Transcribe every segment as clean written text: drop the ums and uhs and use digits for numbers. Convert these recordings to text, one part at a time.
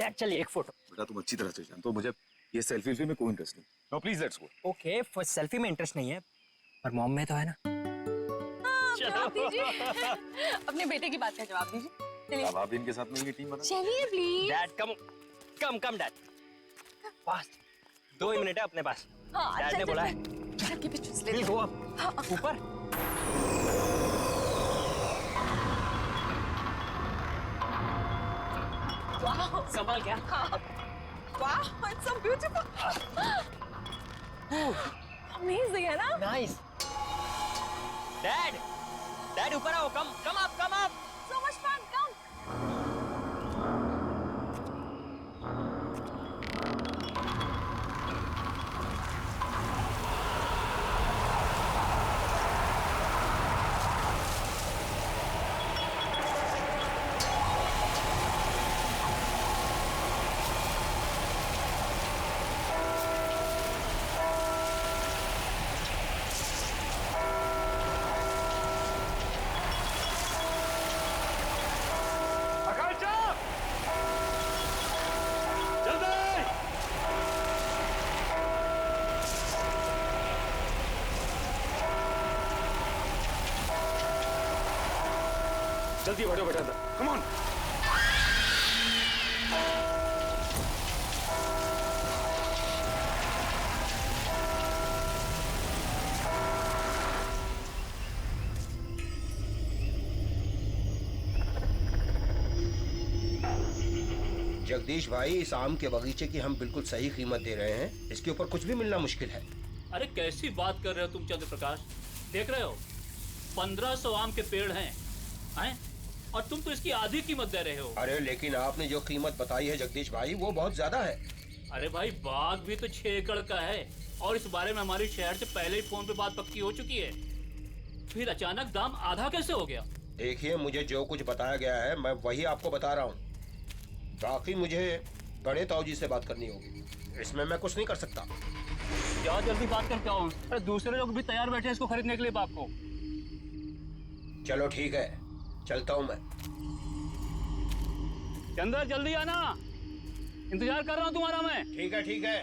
Dad चलिए एक photo. बेटा तुम अच्छी तरह से जानते हो मुझे ये सेल्फी में कोई इंटरेस्ट नहीं। No please let's go. Okay for selfie में इंटरेस्ट नहीं है पर मॉम में तो है ना। जवाब दीजिए। अपने बेटे की बात का जवाब दीजिए। चलिए अब आप इनके साथ मिलकर टीम बना। चलिए please. Dad come come come dad fast 2 he minute है अपने पास। हाँ, डैड चल, ने चल, बोला चल। है घर के पीछे से ले प्लीज लो। गो अप ऊपर। वाह संभाल क्या। वाह इट्स सो ब्यूटीफुल। अमेजिंग है ना। नाइस डैड डैड ऊपर आओ come come up so much fun come. Akanksha जल्दी जल्दी बैठो बेटा अंदर कम ऑन। जगदीश भाई, इस आम के बगीचे की हम बिल्कुल सही कीमत दे रहे हैं। इसके ऊपर कुछ भी मिलना मुश्किल है। अरे कैसी बात कर रहे हो तुम चंद्र प्रकाश? देख रहे हो 1500 आम के पेड़ हैं और तुम तो इसकी आधी कीमत दे रहे हो। अरे लेकिन आपने जो कीमत बताई है जगदीश भाई वो बहुत ज्यादा है। अरे भाई बाग भी तो 6 एकड़ का है और इस बारे में हमारी शहर से पहले ही फोन पे बात पक्की हो चुकी है। फिर अचानक दाम आधा कैसे हो गया? देखिए, मुझे जो कुछ बताया गया है मैं वही आपको बता रहा हूँ। बाकी मुझे बड़े ताऊजी से बात करनी होगी, इसमें मैं कुछ नहीं कर सकता। क्या जल्दी बात करके आओ। अरे दूसरे लोग भी तैयार बैठे हैं इसको खरीदने के लिए बाग को। चलो ठीक है, चलता हूँ मैं। चंद्र जल्दी आना, इंतजार कर रहा हूँ तुम्हारा मैं। ठीक है ठीक है।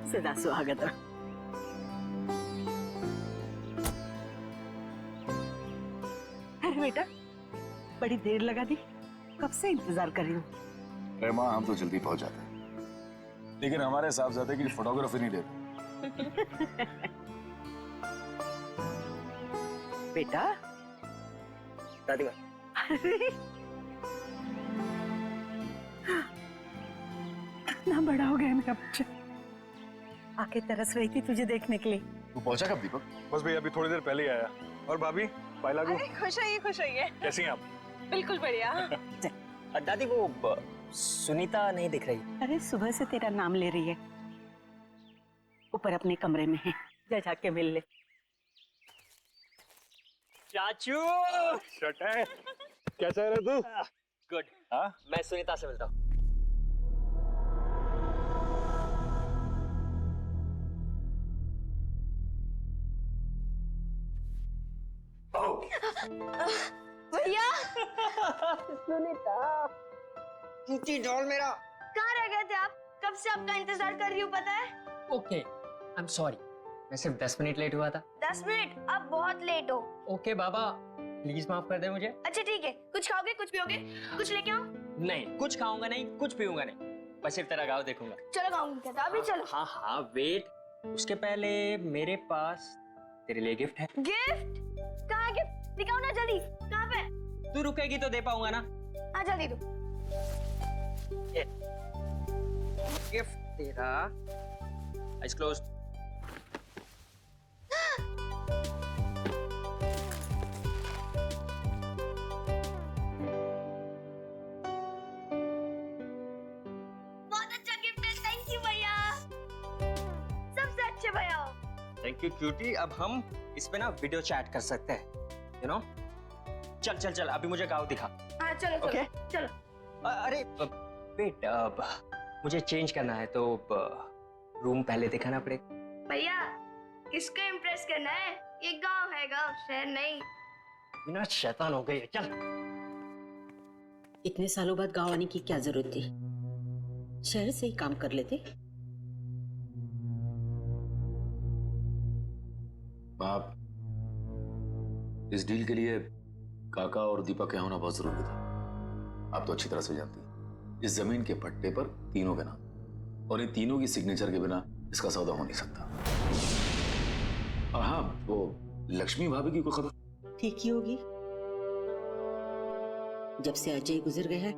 सदा सुहागत। अरे बेटा बड़ी देर लगा दी, कब से इंतजार कर रही हूँ। अरे माँ हम तो जल्दी पहुंच जाते हैं लेकिन हमारे साहबजादे की फोटोग्राफी नहीं देते। बेटा दादी माँ अरे कितना बड़ा हो गया मेरा बच्चा। आके तरस रही थी तुझे देखने के लिए। तू पहुंचा कब दीपक? बस भैया अभी थोड़ी देर पहले ही आया। और भाभी पाइलागू अरे खुश होइए। कैसी हैं आप? बिल्कुल बढ़िया। दादी वो सुनीता नहीं दिख रही। अरे सुबह से तेरा नाम ले रही है, ऊपर अपने कमरे में है, जा जाके मिल ले। चाचू शट है। क्या चाह रहे तू? गुड। हाँ? मैं सुनीता से मिलता हूँ। भैया सुनीता नीचे डॉल मेरा। कहाँ रह गए थे आप? कब से आपका इंतजार कर रही हूँ पता है? ओके आई एम सॉरी, मैं सिर्फ 10 मिनट लेट हुआ था। 10 मिनट? अब बहुत लेट हो। ओके बाबा प्लीज माफ कर दे मुझे। अच्छा ठीक है, कुछ खाओगे कुछ पियोगे? कुछ लेके आओ? नहीं कुछ खाऊंगा नहीं कुछ पीऊंगा नहीं, बस सिर्फ तेरा गाँव देखूंगा। चलो खाऊंगी कहता अभी चलो। हाँ हाँ वेट, उसके पहले मेरे पास तेरे लिए गिफ्ट है। गिफ्ट? कहाँ है गिफ्ट? दिखाओ ना जल्दी, कहाँ पे? तू रुकेगी तो दे पाऊंगा ना। हाँ जल्दी दो। गिफ्ट तेरा। Eyes close. बहुत अच्छा गिफ्ट है, थैंक यू भैया, सबसे अच्छे भैया हो। Thank you cutie. अब हम इस पे ना वीडियो चैट कर सकते हैं, यू नो। चल चल चल अभी मुझे गाँव दिखा। हाँ चलो चलो Okay. चलो। अरे वेट, मुझे चेंज करना है तो रूम पहले दिखाना पड़ेगा। भैया किसको इम्प्रेस करना है? ये गांव है, गांव शहर नहीं। बिना शैतान हो गई है, चल। इतने सालों बाद गांव आने की क्या जरूरत थी? शहर से ही काम कर लेते। बाप, इस डील के लिए काका और दीपक के होना बहुत जरूरी था। आप तो अच्छी तरह से जानती हैं, इस जमीन के पट्टे पर तीनों के नाम, और इन तीनों की सिग्नेचर के बिना इसका सौदा हो नहीं सकता। और हाँ, वो लक्ष्मी भाभी की कोई खबर? ठीक ही होगी, जब से अजय गुजर गया है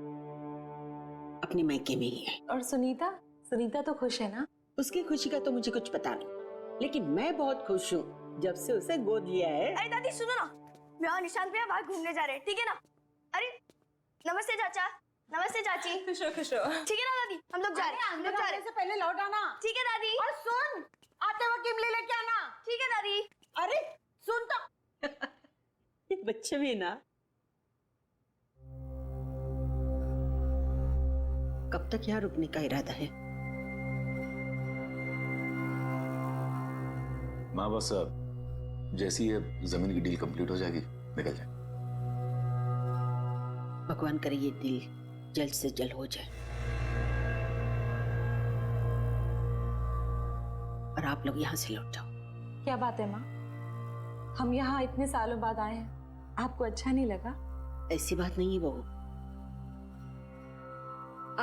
अपने मायके में ही है। और सुनीता? सुनीता तो खुश है ना? उसकी खुशी का तो मुझे कुछ पता नहीं, लेकिन मैं बहुत खुश हूँ जब से उसे गोद लिया है। अरे दादी सुनो ना, मैं और निशांत भैया बाहर घूमने जा रहे हैं, ठीक है ना? अरे नमस्ते चाचा, नमस्ते चाची। खुश हो खुश हो। ठीक है ना दादी, हम लोग जा रहे हैं, हम लोग जा रहे हैं। से पहले लौट आना। ठीक है दादी। और सुन, आते वक्त इमली लेके आना। ठीक है दादी। अरे सुन तो। ये बच्चे भी ना कब तक यहाँ रुकने का इरादा है? माँ बस जैसी ये जमीन की डील कंप्लीट हो जाएगी निकल जाए। भगवान करे ये डील जल्द से जल्द हो जाए और आप लोग यहाँ से लौट जाओ। क्या बात है माँ, हम यहाँ इतने सालों बाद आए हैं, आपको अच्छा नहीं लगा? ऐसी बात नहीं है बहू,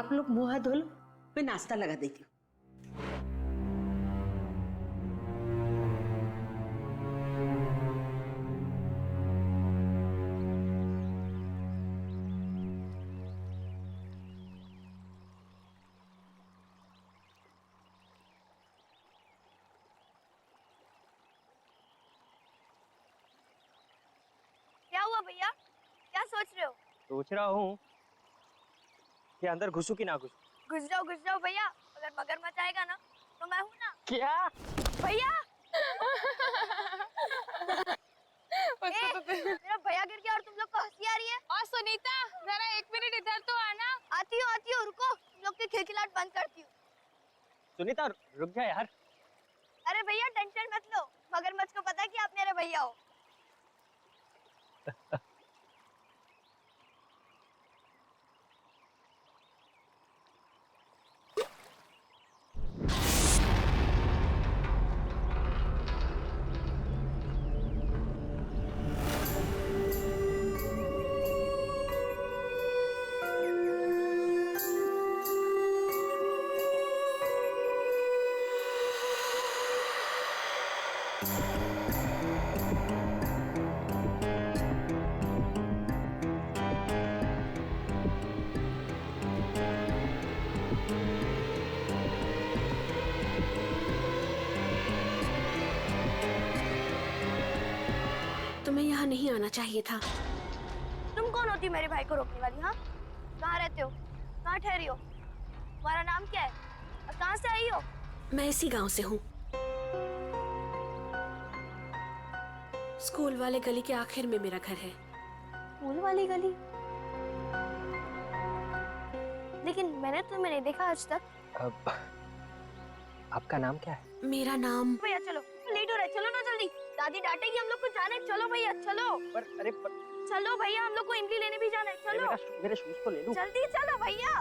आप लोग मुंह हाथ धो लो, मैं नाश्ता लगा देती हूँ। क्या हुआ भैया, क्या सोच रहे हो? सोच रहा हूँ कि अंदर घुसू कि ना घुसू। घुस जाओ भैया, अगर मगरमच्छ आएगा ना तो मैं हूँ ना। क्या? भैया मेरा भैया गिर गया और तुम लोग को हंसी आ रही है। और सुनीता जरा 1 मिनट इधर तो आना। आती हो रुको, तुम लोग की खिलखिलाहट बंद करती हूँ। सुनीता रुक जा यार। अरे भैया टेंशन मत लो, मगरमच्छ को पता है कि आप मेरे भैया हो। यहाँ नहीं आना चाहिए था। तुम कौन होती मेरे भाई को रोकने वाली? हाँ, कहाँ रहते हो, कहाँ ठहरी हो, तुम्हारा नाम क्या है और कहाँ से आई हो? मैं इसी गांव से हूँ। स्कूल वाले गली के आखिर में मेरा घर है। स्कूल वाली गली? लेकिन मैंने तुम्हें नहीं देखा आज तक। आपका नाम क्या है? मेरा नाम। भैया चलो, लेट हो रहा है, चलो ना जल्दी, दादी डांटेगी हम लोग को, जाने। चलो भैया चलो। चलो भैया, हम लोग को इमली लेने भी जाना है, चलो। मेरे शूज तो ले लूं। जल्दी चलो भैया।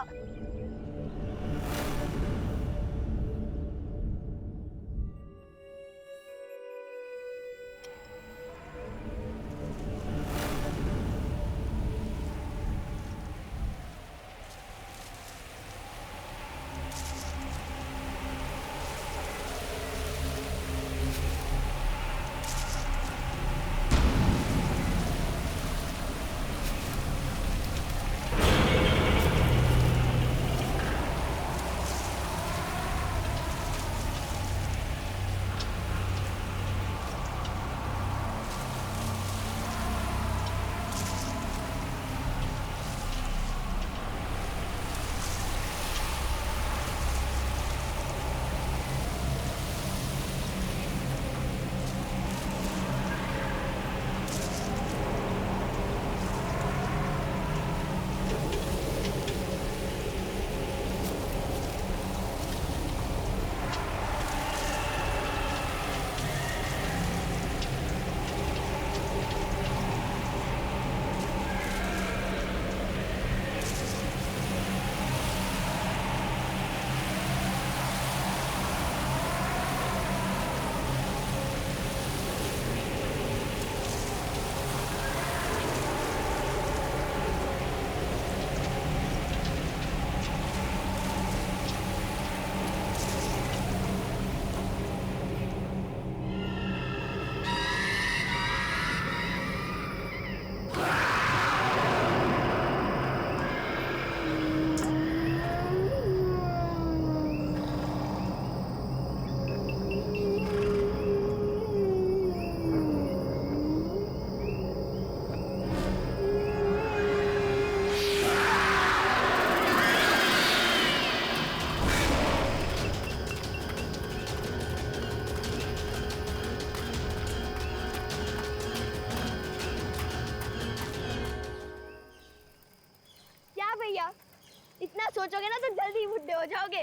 इतना सोचोगे ना तो जल्दी बुढ़े हो जाओगे।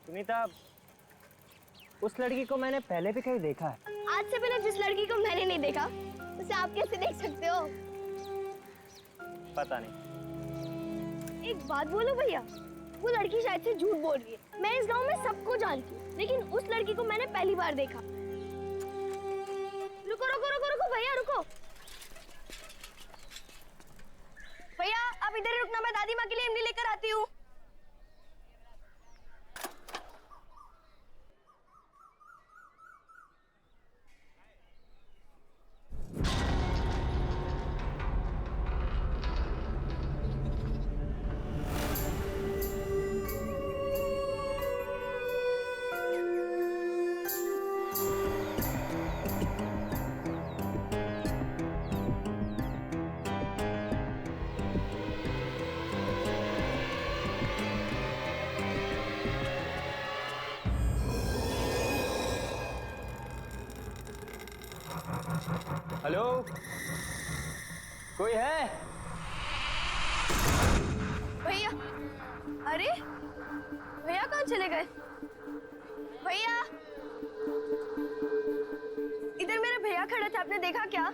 सुनीता, उस लड़की को मैंने पहले भी कहीं देखा है। आज से पहले जिस लड़की को मैंने नहीं देखा उसे आप कैसे देख सकते हो? पता नहीं। एक बात बोलो भैया, वो लड़की शायद से झूठ बोल रही है। मैं इस गांव में सबको जानती हूँ, लेकिन उस लड़की को मैंने पहली बार देखा। रुको रुको रुको रुको भैया रुको। भैया आप इधर ही रुकना, मैं दादी माँ के लिए इमली लेकर आती हूँ। हेलो, कोई है? भैया, अरे भैया कहाँ चले गए? भैया, इधर मेरे भैया खड़े थे, आपने देखा क्या?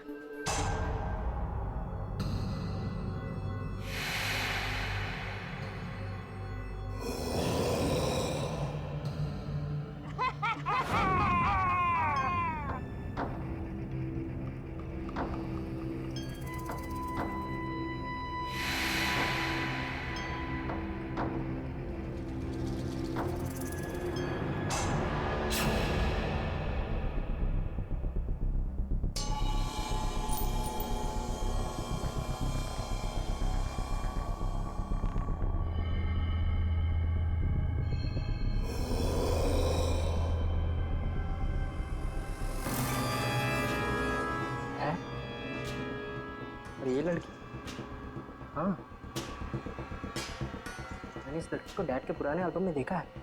मैंने इस लड़की को डैड के पुराने एल्बम में देखा है।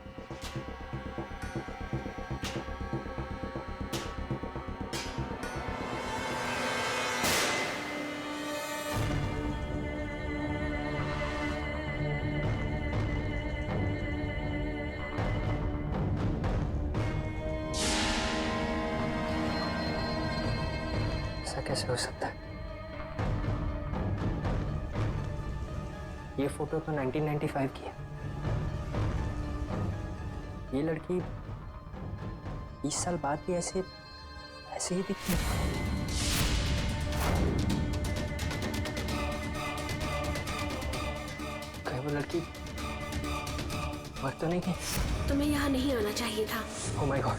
ऐसा कैसे हो सकता है? ये फोटो तो 1995 की है। ये लड़की 20 साल बाद भी ऐसे ही दिखती है। कहीं वो लड़की मर तो नहीं गई? तुम्हें यहाँ नहीं आना चाहिए था। Oh my God.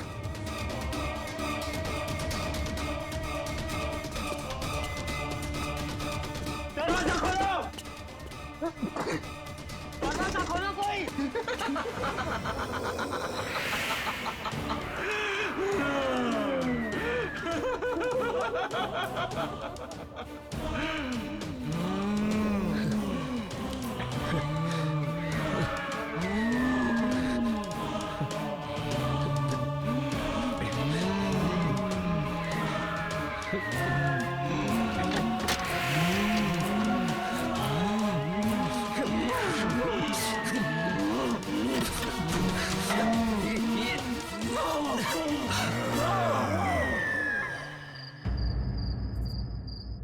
दरवाजा खोलो! दरवाजा खोलो कोई!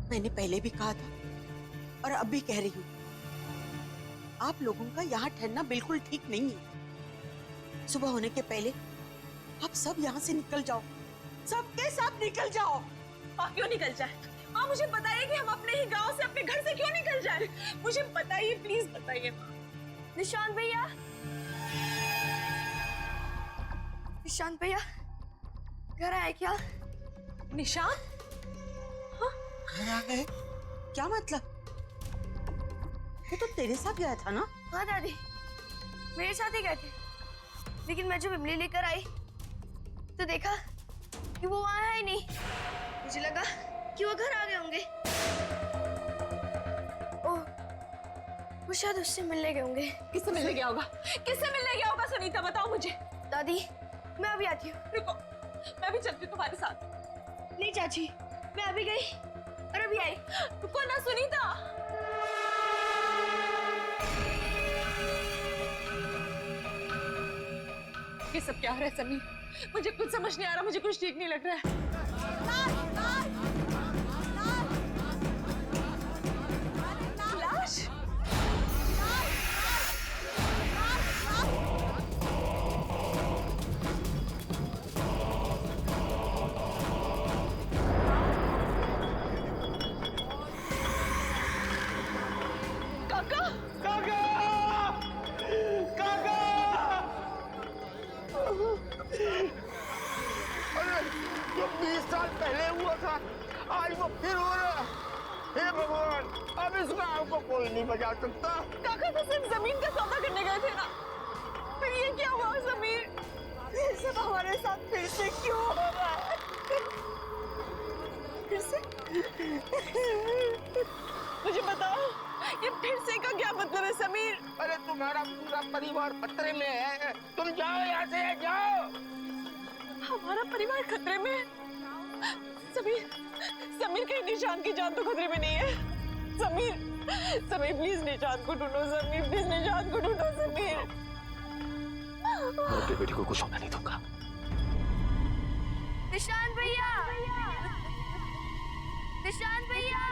मैंने पहले भी कहा था और अब भी कह रही हूँ, आप लोगों का यहाँ ठहरना बिल्कुल ठीक नहीं है। सुबह होने के पहले आप सब यहाँ से निकल जाओ, सबके सब निकल जाओ। आप क्यों निकल जाए? आप मुझे बताइए कि हम अपने ही गांव से, अपने घर से क्यों निकल जाए? मुझे बताइए, प्लीज बताइए। निशांत भैया, निशांत भैया घर आए क्या? निशांत? घर आ गए? क्या मतलब? वो तो तेरे साथ गया था ना? हाँ दादी, मेरे साथ ही गए थे, लेकिन मैं जब इमली लेकर आई तो देखा कि वो वहाँ है ही नहीं। मुझे लगा कि वो घर आ गए होंगे। ओह, वो शायद उससे मिलने गए होंगे। किससे मिलने गया होगा? किससे मिलने गया होगा सुनीता, बताओ मुझे। दादी, मैं अभी आती हूँ। रुको, मैं भी चलती हूँ तुम्हारे साथ। नहीं चाची, मैं अभी गई और अभी आई। रुको ना सुनीता। ये सब क्या हो रहा है समीर? मुझे कुछ समझ नहीं आ रहा, मुझे कुछ ठीक नहीं लग रहा है। लाश? काका! काका! काका! अरे जो 20 साल पहले हुआ था आज वो फिर हो रहा। हे भगवान, अब इस गांव को कोई नहीं बचा सकता। काका तो सिर्फ जमीन का सौदा करने गए थे ना, फिर ये क्या हुआ समीर? ये सब हमारे साथ फिर से क्यों हो रहा है? फिर से? मुझे बताओ, ये फिर से का क्या मतलब है समीर? अरे तुम्हारा पूरा परिवार खतरे में है, तुम जाओ यहाँ से, जाओ। हमारा परिवार खतरे में है? समीर, समीर कहीं निशांत की जान तो खतरे में नहीं है? समीर, समीर प्लीज निशांत को ढूंढो, समीर प्लीज निशांत को ढूंढो, समीर। मैं अपनी बेटी को कुछ होने नहीं दूंगा। निशांत भैया, निशांत भैया।